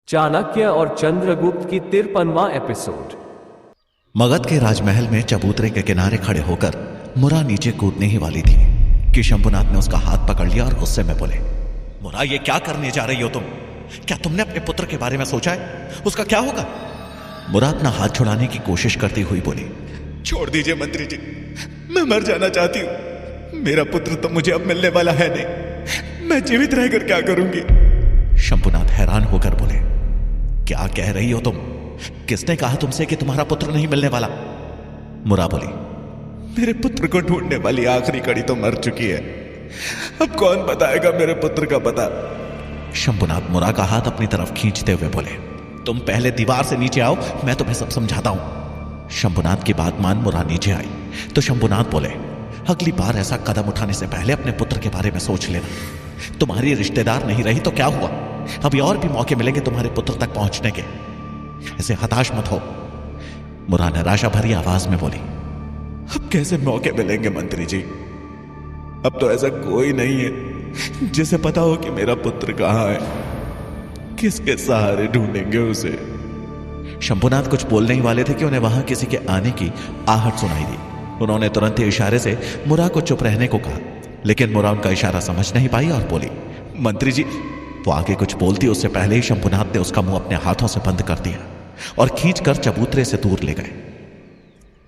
चाणक्य और चंद्रगुप्त की 53वां एपिसोड। मगध के राजमहल में चबूतरे के किनारे खड़े होकर मुरा नीचे कूदने ही वाली थी कि शंभुनाथ ने उसका हाथ पकड़ लिया और गुस्से में बोले, मुरा, ये क्या करने जा रही हो तुम? क्या तुमने अपने पुत्र के बारे में सोचा है? उसका क्या होगा? मुरा अपना हाथ छुड़ाने की कोशिश करती हुई बोली, छोड़ दीजिए मंत्री जी, मैं मर जाना चाहती हूं। मेरा पुत्र तो मुझे अब मिलने वाला है नहीं, मैं जीवित रहकर क्या करूंगी? शंभुनाथ हैरान होकर बोले, क्या कह रही हो तुम? किसने कहा तुमसे कि तुम्हारा पुत्र नहीं मिलने वाला? मुरा बोली, मेरे पुत्र को ढूंढने वाली आखिरी कड़ी तो मर चुकी है, अब कौन बताएगा मेरे पुत्र का पता? शंभुनाथ मुरा का हाथ अपनी तरफ खींचते हुए बोले, तुम पहले दीवार से नीचे आओ, मैं तुम्हें सब समझाता हूं। शंभुनाथ की बात मान मुरा नीचे आई तो शंभुनाथ बोले, अगली बार ऐसा कदम उठाने से पहले अपने पुत्र के बारे में सोच लेना। तुम्हारी रिश्तेदार नहीं रही तो क्या हुआ, अभी और भी मौके मिलेंगे तुम्हारे पुत्र तक पहुंचने के। ऐसे हताश मत हो। मुरा निराशा भरी आवाज में बोली, अब कैसे मौके मिलेंगे मंत्री जी? अब तो ऐसा कोई नहीं है जिसे पता हो कि मेरा पुत्र कहां है। किसके सहारे ढूंढेंगे उसे? शंभुनाथ कुछ बोलने ही वाले थे कि उन्हें वहां किसी के आने की आहट सुनाई दी। उन्होंने तुरंत ही इशारे से मुरा को चुप रहने को कहा, लेकिन मुरा उनका इशारा समझ नहीं पाई और बोली, मंत्री जी। वो आगे कुछ बोलती उससे पहले ही शंभुनाथ ने उसका मुंह अपने हाथों से बंद कर दिया और खींचकर चबूतरे से दूर ले गए।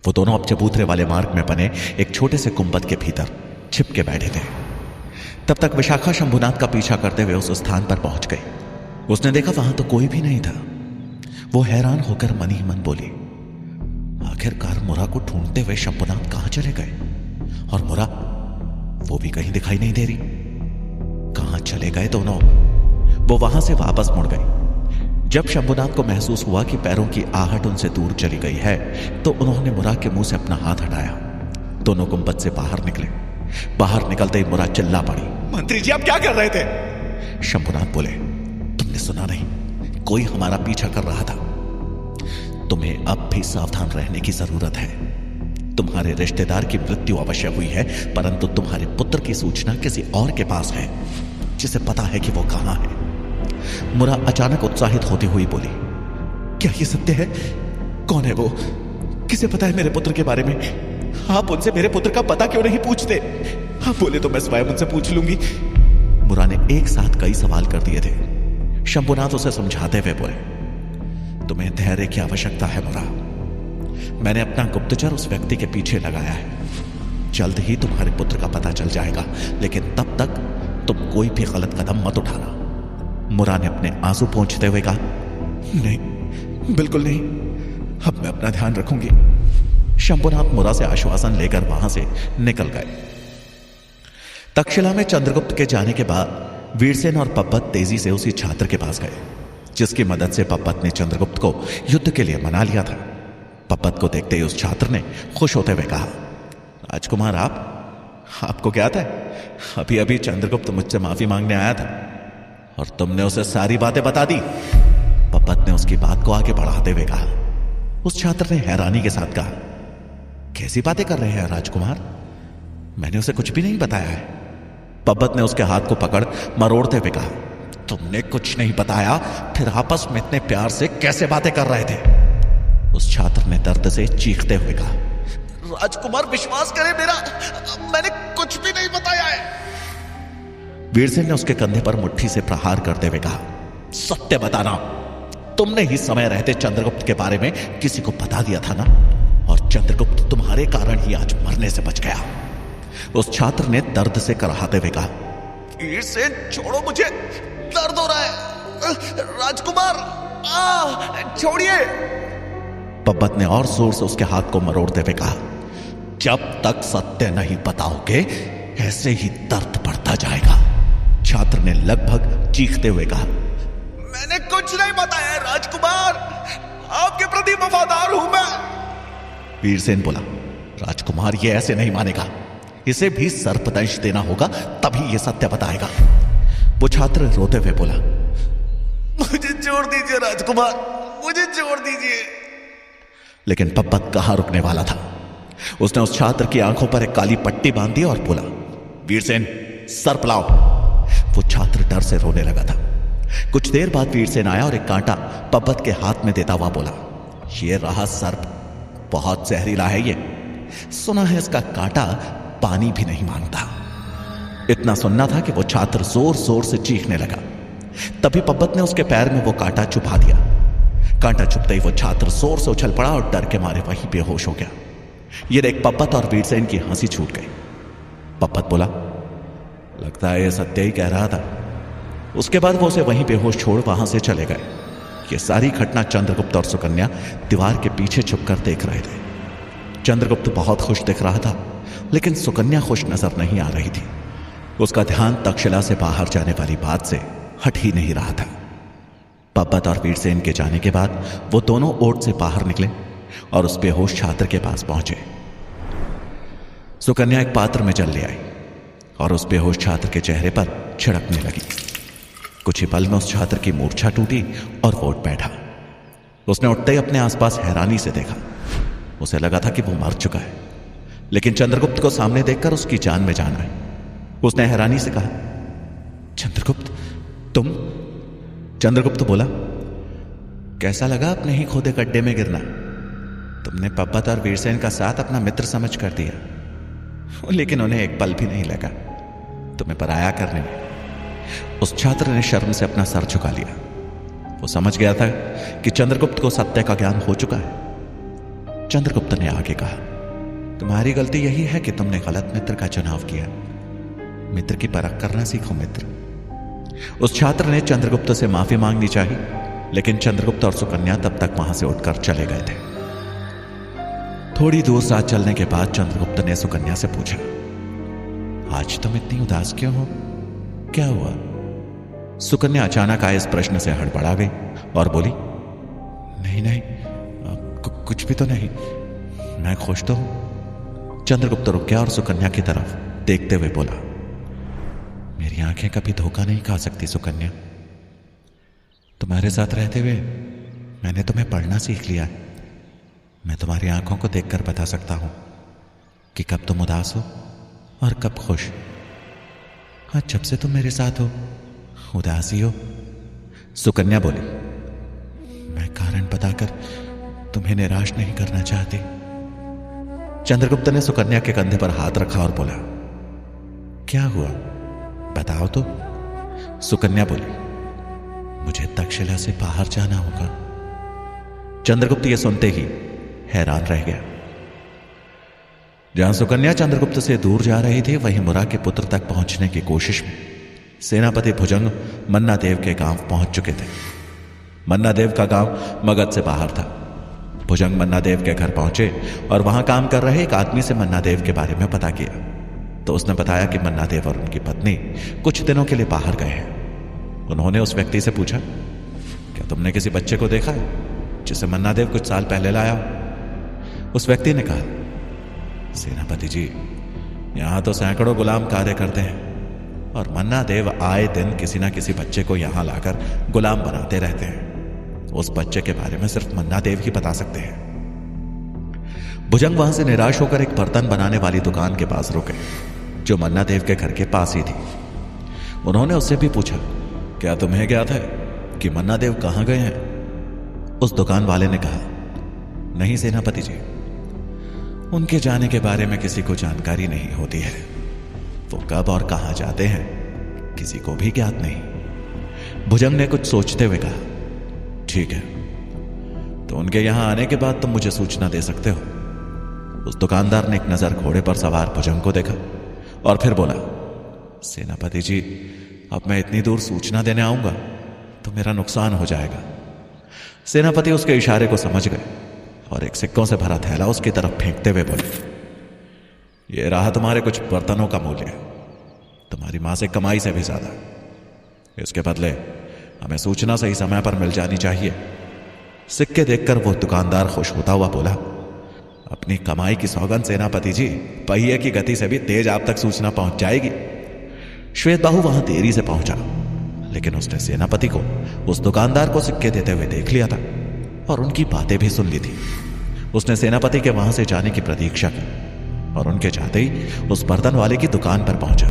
वो दोनों अब चबूतरे वाले मार्ग में बने एक छोटे से गुंबद के भीतर छिप के बैठे थे। तब तक विशाखा शंभुनाथ का पीछा करते हुए उस स्थान पर पहुंच गई। उसने देखा वहां तो कोई भी नहीं था। वो हैरान होकर मन ही मन बोली, आखिरकार मुरा को ढूंढते हुए शंभुनाथ कहां चले गए? और मुरा, वो भी कहीं दिखाई नहीं दे रही। कहां चले गए दोनों? वो वहां से वापस मुड़ गई। जब शंभुनाथ को महसूस हुआ कि पैरों की आहट उनसे दूर चली गई है तो उन्होंने मुरा के मुंह से अपना हाथ हटाया। दोनों गुंबद से बाहर निकले। बाहर निकलते ही मुरा चिल्ला पड़ी, मंत्री जी, आप क्या कर रहे थे? शंभुनाथ बोले, तुमने सुना नहीं? कोई हमारा पीछा कर रहा था। तुम्हें अब भी सावधान रहने की जरूरत है। तुम्हारे रिश्तेदार की मृत्यु अवश्य हुई है, परंतु तुम्हारे पुत्र की सूचना किसी और के पास है जिसे पता है कि वो कहां है। मुरा अचानक उत्साहित होती हुई बोली, क्या ये सत्य है? कौन है वो? किसे पता है मेरे पुत्र के बारे में? आप उनसे मेरे पुत्र का पता क्यों नहीं पूछते? आप बोले तो मैं स्वयं उनसे पूछ लूंगी। मुरा ने एक साथ कई सवाल कर दिए थे। शंभुनाथ उसे समझाते हुए बोले, तुम्हें धैर्य की आवश्यकता है मुरा। मैंने अपना गुप्तचर उस व्यक्ति के पीछे लगाया है। जल्द ही तुम्हारे पुत्र का पता चल जाएगा, लेकिन तब तक तुम कोई भी गलत कदम मत उठाना। मुरा ने अपने आंसू पोंछते हुए कहा, नहीं, बिल्कुल नहीं, अब मैं अपना ध्यान रखूंगी। शंभुनाथ मुरा से आश्वासन लेकर वहां से निकल गए। तक्षशिला में चंद्रगुप्त के जाने के बाद वीरसेन और पब्बत तेजी से उसी छात्र के पास गए जिसकी मदद से पब्बत ने चंद्रगुप्त को युद्ध के लिए मना लिया था। पब्बत को देखते ही उस छात्र ने खुश होते हुए कहा, राजकुमार, आपको क्या आता है? अभी अभी चंद्रगुप्त मुझसे माफी मांगने आया था और तुमने उसे सारी बातें बता दी। पब्बत ने उसकी बात को आगे बढ़ाते हुए कहा। उस छात्र ने हैरानी के साथ कहा, कैसी बातें कर रहे हैं राजकुमार? मैंने उसे कुछ भी नहीं बताया है। पब्बत ने उसके हाथ को पकड़ मरोड़ते हुए कहा, तुमने कुछ नहीं बताया, फिर आपस में इतने प्यार से कैसे बातें कर रहे थे? उस छात्र ने दर्द से चीखते हुए कहा, राजकुमार, विश्वास करें मेरा, मैंने कुछ भी नहीं बताया है। वीरसेन ने उसके कंधे पर मुट्ठी से प्रहार करते हुए कहा, सत्य बताना। तुमने ही समय रहते चंद्रगुप्त के बारे में किसी को बता दिया था ना, और चंद्रगुप्त तुम्हारे कारण ही आज मरने से बच गया। उस छात्र ने दर्द से कराहते हुए कहा, वीरसेन, छोड़ो मुझे, दर्द हो रहा है। राजकुमार, छोड़िए। पब्बत ने और जोर से उसके हाथ को मरोड़ते हुए कहा, जब तक सत्य नहीं बताओगे ऐसे ही दर्द बढ़ता जाएगा। छात्र ने लगभग चीखते हुए कहा, मैंने कुछ नहीं बताया है राजकुमार, आपके प्रति वफादार हूं मैं। वीरसेन बोला, राजकुमार, ये ऐसे नहीं मानेगा, इसे भी सर्पदंश देना होगा, तभी ये सत्य बताएगा। वो छात्र रोते हुए बोला, मुझे छोड़ दीजिए राजकुमार, मुझे छोड़ दीजिए। लेकिन पब्बत कहां रुकने वाला था। उसने उस छात्र की आंखों पर एक काली पट्टी बांध दी और बोला, वीरसेन, सर्प लाओ। वो छात्र डर से रोने लगा था। कुछ देर बाद वीरसेन आया और एक कांटा पब्बत के हाथ में देता हुआ बोला, ये रहा सर्प, बहुत जहरीला है ये। सुना है इसका कांटा पानी भी नहीं मांगता। इतना सुनना था कि वो छात्र जोर जोर से चीखने लगा। तभी पब्बत ने उसके पैर में वो कांटा चुभा दिया। कांटा चुभते ही वो छात्र जोर से उछल पड़ा और डर के मारे वहीं बेहोश हो गया। ये देख पब्बत और वीरसेन की हंसी छूट गई। पब्बत बोला, लगता है ये सत्य ही कह रहा था। उसके बाद वो उसे वहीं बेहोश छोड़ वहां से चले गए। ये सारी घटना चंद्रगुप्त और सुकन्या दीवार के पीछे छुपकर देख रहे थे। चंद्रगुप्त बहुत खुश दिख रहा था, लेकिन सुकन्या खुश नजर नहीं आ रही थी। उसका ध्यान तक्षशिला से बाहर जाने वाली बात से हट ही नहीं रहा था। पब्बत और वीरसेन के जाने के बाद वो दोनों ओट से बाहर निकले और उस बेहोश छात्र के पास पहुंचे। सुकन्या एक पात्र में जल ले आई और उस बेहोश छात्र के चेहरे पर छिड़कने लगी। कुछ ही पल में उस छात्र की मूर्छा टूटी और वो उठ बैठा। उसने उठते ही अपने आसपास हैरानी से देखा। उसे लगा था कि वो मर चुका है, लेकिन चंद्रगुप्त को सामने देखकर उसकी जान में जान आई। उसने हैरानी से कहा, चंद्रगुप्त तुम? चंद्रगुप्त बोला, कैसा लगा अपने ही खोदे गड्ढे में गिरना? तुमने पब्बत और वीरसेन का साथ अपना मित्र समझ कर दिया, लेकिन उन्हें एक पल भी नहीं लगा तुम्हें पराया करने में। उस छात्र ने शर्म से अपना सर झुका लिया। वो समझ गया था कि चंद्रगुप्त को सत्य का ज्ञान हो चुका है। चंद्रगुप्त ने आगे कहा, तुम्हारी गलती यही है कि तुमने गलत मित्र का चुनाव किया। मित्र की परख करना सीखो मित्र। उस छात्र ने चंद्रगुप्त से माफी मांगनी चाहिए, लेकिन चंद्रगुप्त और सुकन्या तब तक वहां से उठकर चले गए थे। थोड़ी दूर साथ चलने के बाद चंद्रगुप्त ने सुकन्या से पूछा, आज तुम इतनी उदास क्यों हो? क्या हुआ? सुकन्या अचानक आए इस प्रश्न से हड़बड़ा गई और बोली, नहीं नहीं, कुछ भी तो नहीं, मैं खुश तो हूं। चंद्रगुप्त रुक गया और सुकन्या की तरफ देखते हुए बोला, मेरी आंखें कभी धोखा नहीं खा सकती सुकन्या। तुम्हारे साथ रहते हुए मैंने तुम्हें पढ़ना सीख लिया है। मैं तुम्हारी आंखों को देखकर बता सकता हूं कि कब तुम उदास हो और कब खुश। हाँ, जब से तुम मेरे साथ हो उदासी हो। सुकन्या बोली, मैं कारण बताकर तुम्हें निराश नहीं करना चाहती। चंद्रगुप्त ने सुकन्या के कंधे पर हाथ रखा और बोला, क्या हुआ बताओ तो। सुकन्या बोली, मुझे तक्षशिला से बाहर जाना होगा। चंद्रगुप्त ये सुनते ही हैरान रह गया। जहां सुकन्या चंद्रगुप्त से दूर जा रही थी, वहीं मुरा के पुत्र तक पहुंचने की कोशिश में सेनापति भुजंग मन्ना देव के गांव पहुंच चुके थे। मन्ना देव का गांव मगध से बाहर था। भुजंग मन्ना देव के घर पहुंचे और वहां काम कर रहे एक आदमी से मन्ना देव के बारे में पता किया, तो उसने बताया कि मन्ना देव और उनकी पत्नी कुछ दिनों के लिए बाहर गए हैं। उन्होंने उस व्यक्ति से पूछा, क्या तुमने किसी बच्चे को देखा है जिसे मन्ना देव कुछ साल पहले लाया हो? उस व्यक्ति ने कहा, सेनापति जी, यहां तो सैकड़ों गुलाम कार्य करते हैं और मन्ना देव आए दिन किसी ना किसी बच्चे को यहां लाकर गुलाम बनाते रहते हैं। उस बच्चे के बारे में सिर्फ मन्ना देव ही बता सकते हैं। भुजंग वहां से निराश होकर एक बर्तन बनाने वाली दुकान के पास रुके, जो मन्ना देव के घर के पास ही थी। उन्होंने उससे भी पूछा, क्या तुम्हें ज्ञात है कि मन्ना देव कहां गए हैं? उस दुकान वाले ने कहा, नहीं सेनापति जी, उनके जाने के बारे में किसी को जानकारी नहीं होती है। वो कब और कहां जाते हैं किसी को भी ज्ञात नहीं। भुजंग ने कुछ सोचते हुए कहा, ठीक है, तो उनके यहां आने के बाद तुम मुझे सूचना दे सकते हो। उस दुकानदार ने एक नजर घोड़े पर सवार भुजंग को देखा और फिर बोला, सेनापति जी, अब मैं इतनी दूर सूचना देने आऊंगा तो मेरा नुकसान हो जाएगा। सेनापति उसके इशारे को समझ गए और एक सिक्कों से भरा थैला उसकी तरफ फेंकते हुए बोले, ये रहा तुम्हारे कुछ बर्तनों का मूल्य, तुम्हारी मासिक कमाई से भी ज्यादा। इसके बदले हमें सूचना सही समय पर मिल जानी चाहिए। सिक्के देखकर वो दुकानदार खुश होता हुआ बोला, अपनी कमाई की सौगंध सेनापति जी, पहिए की गति से भी तेज आप तक सूचना पहुंच जाएगी। श्वेतबाहु वहां देरी से पहुंचा, लेकिन उसने सेनापति को उस दुकानदार को सिक्के देते हुए देख लिया था और उनकी बातें भी सुन ली थी। उसने सेनापति के वहां से जाने की प्रतीक्षा की और उनके जाते ही उस बर्तन वाले की दुकान पर पहुंचा।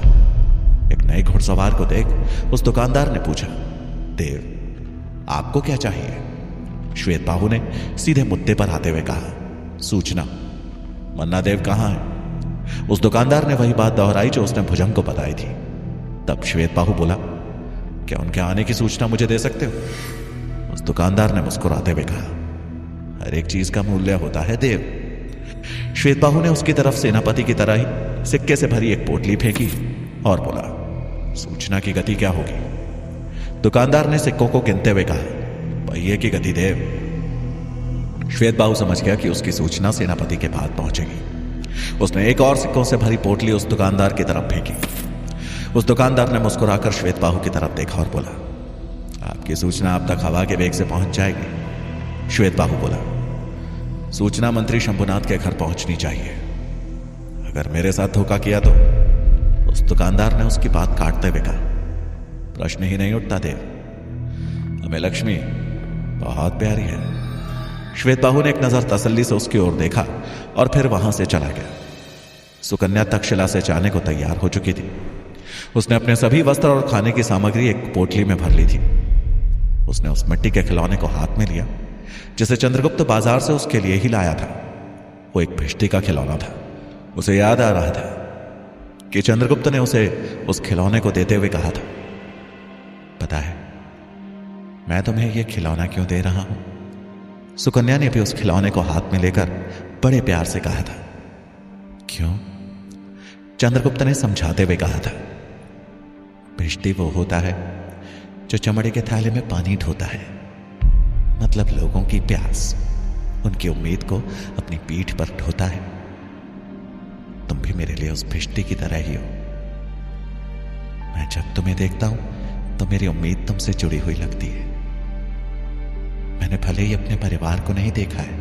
एक नए घुड़सवार को देख उस दुकानदार ने पूछा, देव, आपको क्या चाहिए? श्वेत बाहु ने सीधे मुद्दे पर आते हुए कहा, सूचना। मन्ना देव कहां है? उस दुकानदार ने वही बात दोहराई जो उसने भुजंग को बताई थी। तब श्वेत बाहु बोला, क्या उनके आने की सूचना मुझे दे सकते हो? उस दुकानदार ने मुस्कुराते हुए कहा, हर एक चीज का मूल्य होता है देव। श्वेत बाहु ने उसकी तरफ सेनापति की तरह ही सिक्के से भरी एक पोटली फेंकी और बोला, सूचना की गति क्या होगी? दुकानदार ने सिक्कों को गिनते हुए कहा, पहिए की गति देव। श्वेत बाहु समझ गया कि उसकी सूचना सेनापति के पास पहुंचेगी। उसने एक और सिक्कों से भरी पोटली उस दुकानदार की तरफ फेंकी। उस दुकानदार ने मुस्कुराकर श्वेत बाहु की तरफ देखा और बोला, आपकी सूचना अब तक हवा के वेग से पहुंच जाएगी। श्वेत बाहु बोला, सूचना मंत्री शंभुनाथ के घर पहुंचनी चाहिए। अगर मेरे साथ धोखा किया तो? उस दुकानदार ने उसकी बात काटते हुए कहा, प्रश्न ही नहीं उठता देव। हमें लक्ष्मी बहुत प्यारी है। श्वेत बाहु ने एक नजर तसल्ली से उसकी ओर देखा और फिर वहां से चला गया। सुकन्या तक्षशिला से जाने को तैयार हो चुकी थी। उसने अपने सभी वस्त्र और खाने की सामग्री एक पोटली में भर ली थी। उसने उस मिट्टी के खिलौने को हाथ में लिया जिसे चंद्रगुप्त बाजार से उसके लिए ही लाया था। वो एक भिष्टी का खिलौना था। उसे याद आ रहा था कि चंद्रगुप्त ने उसे उस खिलौने को देते हुए कहा था, पता है मैं तुम्हें यह खिलौना क्यों दे रहा हूं? सुकन्या ने भी उस खिलौने को हाथ में लेकर बड़े प्यार से कहा था। क्यों? चंद्रगुप्त ने समझाते हुए कहा था, भिष्टी वो होता है जो चमड़े के थाले में पानी ढोता है, मतलब लोगों की प्यास, उनकी उम्मीद को अपनी पीठ पर ढोता है। तुम भी मेरे लिए उस भिष्टी की तरह ही हो। मैं जब तुम्हें देखता हूं तो मेरी उम्मीद तुमसे जुड़ी हुई लगती है। मैंने भले ही अपने परिवार को नहीं देखा है,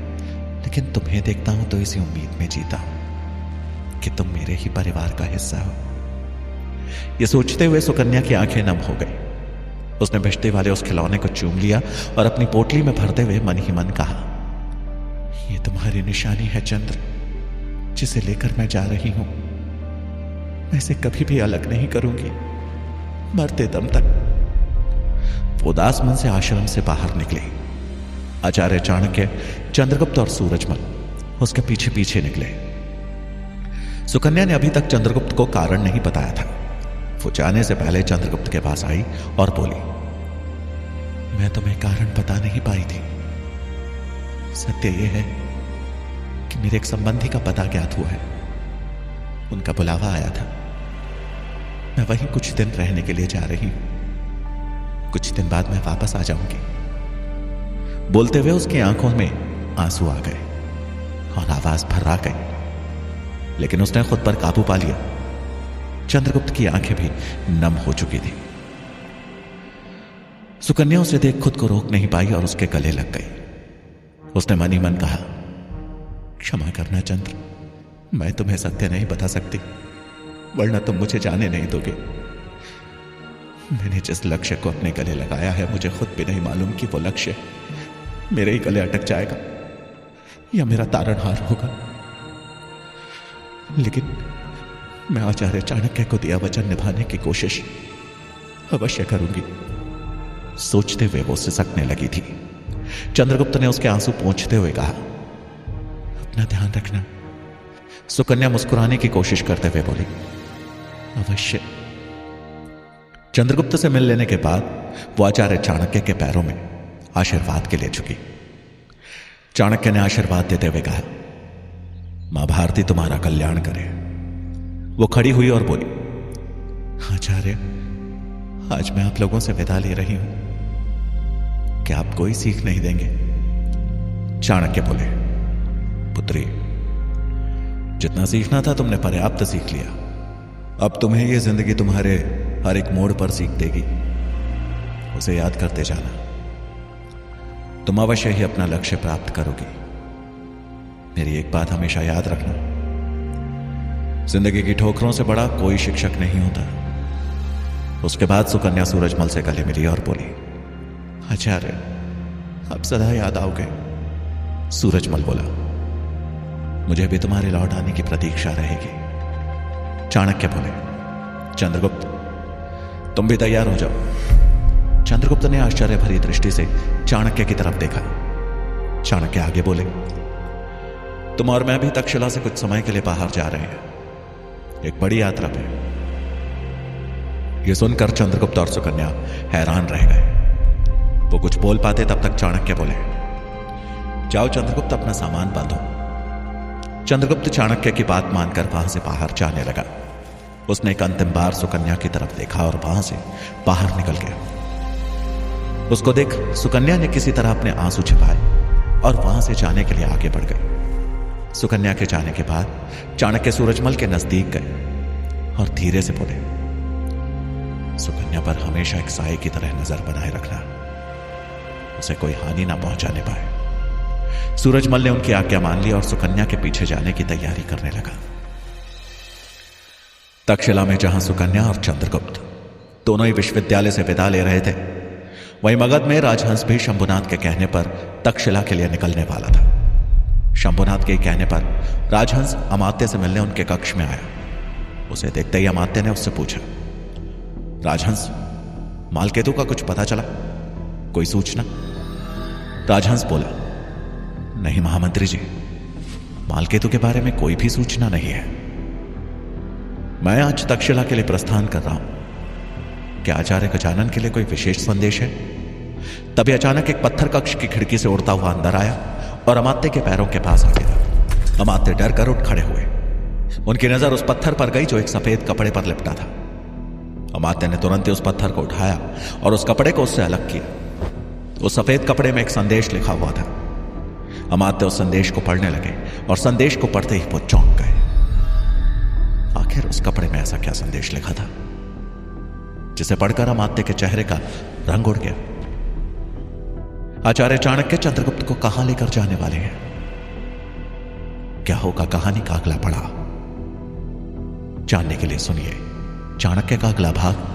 लेकिन तुम्हें देखता हूं तो इसी उम्मीद में जीता हूं कि तुम मेरे ही परिवार का हिस्सा हो। यह सोचते हुए सुकन्या की आंखें नम हो गई। उसने भिष्टी वाले उस खिलौने को चूम लिया और अपनी पोटली में भरते हुए मन ही मन कहा, यह तुम्हारी निशानी है चंद्र, जिसे लेकर मैं जा रही हूं। मैं इसे कभी भी अलग नहीं करूंगी, मरते दम तक। वो उदास मन से आश्रम से बाहर निकले। आचार्य चाणक्य, चंद्रगुप्त और सूरजमल उसके पीछे पीछे निकले। सुकन्या ने अभी तक चंद्रगुप्त को कारण नहीं बताया था। वो जाने से पहले चंद्रगुप्त के पास आई और बोली, मैं तुम्हें कारण बता नहीं पाई थी। सत्य यह है कि मेरे एक संबंधी का पता ज्ञात हुआ है। उनका बुलावा आया था। मैं वहीं कुछ दिन रहने के लिए जा रही हूं। कुछ दिन बाद मैं वापस आ जाऊंगी। बोलते हुए उसकी आंखों में आंसू आ गए और आवाज भर्रा गई, लेकिन उसने खुद पर काबू पा लिया। चंद्रगुप्त की आंखें भी नम हो चुकी थी। सुकन्या उसे देख खुद को रोक नहीं पाई और उसके गले लग गई। उसने मन ही मन कहा, क्षमा करना चंद्र, मैं तुम्हें सत्य नहीं बता सकती, वरना तुम मुझे जाने नहीं दोगे। मैंने जिस लक्ष्य को अपने गले लगाया है, मुझे खुद भी नहीं मालूम कि वो लक्ष्य मेरे ही गले अटक जाएगा या मेरा तारणहार होगा। लेकिन मैं आचार्य चाणक्य को दिया वचन निभाने की कोशिश अवश्य करूंगी। सोचते हुए वो सिसकने लगी थी। चंद्रगुप्त ने उसके आंसू पोंछते हुए कहा, अपना ध्यान रखना। सुकन्या मुस्कुराने की कोशिश करते हुए बोली, अवश्य। चंद्रगुप्त से मिल लेने के बाद वो आचार्य चाणक्य के पैरों में आशीर्वाद के ले चुकी। चाणक्य ने आशीर्वाद देते हुए कहा, मां भारती तुम्हारा कल्याण करे। वो खड़ी हुई और बोली, आचार्य, आज मैं आप लोगों से विदा ले रही हूं। क्या आप कोई सीख नहीं देंगे? चाणक्य बोले, पुत्री, जितना सीखना था तुमने पर्याप्त सीख लिया। अब तुम्हें यह जिंदगी तुम्हारे हर एक मोड़ पर सीख देगी। उसे याद करते जाना। तुम अवश्य ही अपना लक्ष्य प्राप्त करोगी। मेरी एक बात हमेशा याद रखना, जिंदगी की ठोकरों से बड़ा कोई शिक्षक नहीं होता। उसके बाद सुकन्या सूरजमल से गले मिली और बोली, आचार्य, आप सदा याद आओगे। सूरजमल बोला, मुझे भी तुम्हारे लौट आने की प्रतीक्षा रहेगी। चाणक्य बोले, चंद्रगुप्त, तुम भी तैयार हो जाओ। चंद्रगुप्त ने आश्चर्य भरी दृष्टि से चाणक्य की तरफ देखा। चाणक्य आगे बोले, तुम और मैं भी तक्षशिला से कुछ समय के लिए बाहर जा रहे हैं, एक बड़ी यात्रा पे। यह सुनकर चंद्रगुप्त और सुकन्या हैरान रह गए। वो कुछ बोल पाते तब तक चाणक्य बोले, जाओ चंद्रगुप्त, अपना सामान बांधो। चंद्रगुप्त चाणक्य की बात मानकर वहां से बाहर जाने लगा। उसने एक अंतिम बार सुकन्या की तरफ देखा और वहां से बाहर निकल गया। उसको देख सुकन्या ने किसी तरह अपने आंसू छिपाए और वहां से जाने के लिए आगे बढ़ गई। सुकन्या के जाने के बाद चाणक्य सूरजमल के नजदीक गए और धीरे से बोले, सुकन्या पर हमेशा एक साए की तरह नजर बनाए रखना, उसे कोई हानि ना पहुंचाने पाए। सूरजमल ने उनकी आज्ञा मान ली और सुकन्या के पीछे जाने की तैयारी करने लगा। तक्षशिला में जहां सुकन्या और चंद्रगुप्त दोनों ही विश्वविद्यालय से विदा ले रहे थे, वहीं मगध में राजहंस भी शंभुनाथ के कहने पर तक्षशिला के लिए निकलने वाला था। शंभुनाथ के कहने पर राजहंस अमात्य से मिलने उनके कक्ष में आया। उसे देखते ही अमात्य ने उससे पूछा, राजहंस, मालकेतु का कुछ पता चला, कोई सूचना? राजहंस बोला, नहीं महामंत्री जी, मालकेतु के बारे में कोई भी सूचना नहीं है। मैं आज तक्षशिला के लिए प्रस्थान कर रहा हूं। क्या आचार्य गजानन के लिए कोई विशेष संदेश है? तभी अचानक एक पत्थर कक्ष की खिड़की से उड़ता हुआ अंदर आया और अमात्य के पैरों के पास आ गया। अमात्य डर कर उठ खड़े हुए। उनकी नजर उस पत्थर पर गई जो एक सफेद कपड़े पर लिपटा था। अमात्य ने तुरंत ही उस पत्थर को उठाया और उस कपड़े को उससे अलग किया। उस सफेद कपड़े में एक संदेश लिखा हुआ था। अमात्य उस संदेश को पढ़ने लगे और संदेश को पढ़ते ही वो चौंक गए। आखिर उस कपड़े में ऐसा क्या संदेश लिखा था जिसे पढ़कर अमात्य के चेहरे का रंग उड़ गया? आचार्य चाणक्य चंद्रगुप्त को कहां लेकर जाने वाले हैं? क्या होगा कहानी का अगला पड़ाव? जानने के लिए सुनिए चाणक्य का अगला भाग